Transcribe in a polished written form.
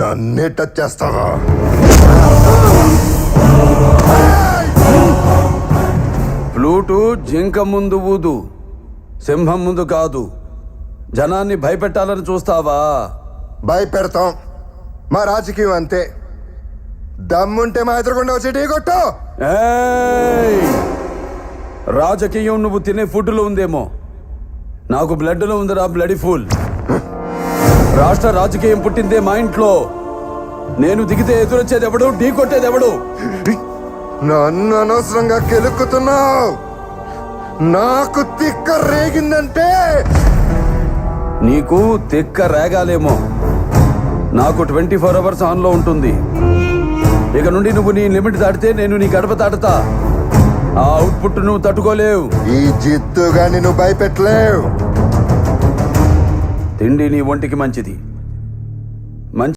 నన్నే టచ్ చేస్తావా? ఫ్లూటు జింక ముందు ఊదు, సింహం ముందు కాదు. జనాన్ని భయపెట్టాలని చూస్తావా? భయపెడతాం. మా రాజకీయం అంతే. దమ్ముంటే మా ఎదురుకుండా వచ్చి ఢీ కొట్టు. ఏయ్! రాజకీయం నువ్వు తినే ఫుడ్లో ఉందేమో, నాకు బ్లడ్లో ఉందిరా బ్లడీ ఫుల్. రాష్ట్ర రాజకీయం పుట్టిందే మా ఇంట్లో. నేను దిగితే ఎదురొచ్చేది ఎవడు, ఢీ కొట్టేది ఎవడు? నన్ను అనవసరంగా కెలుక్కుతున్నావు. నాకు తిక్క రేగిందంటే నీకు తిక్క రేగాలేమో, నాకు 24 hours ఆన్లో ఉంటుంది. ఇక నుండి నువ్వు నీ లిమిట్ దాటితే నేను నీ గడప దాటుతా. ఆ అవుట్పుట్ నువ్వు తట్టుకోలేవు. ఈ జిత్తుగాని నువ్వు భయపెట్టలేవు. తిండి నీ ఒంటికి మంచిది.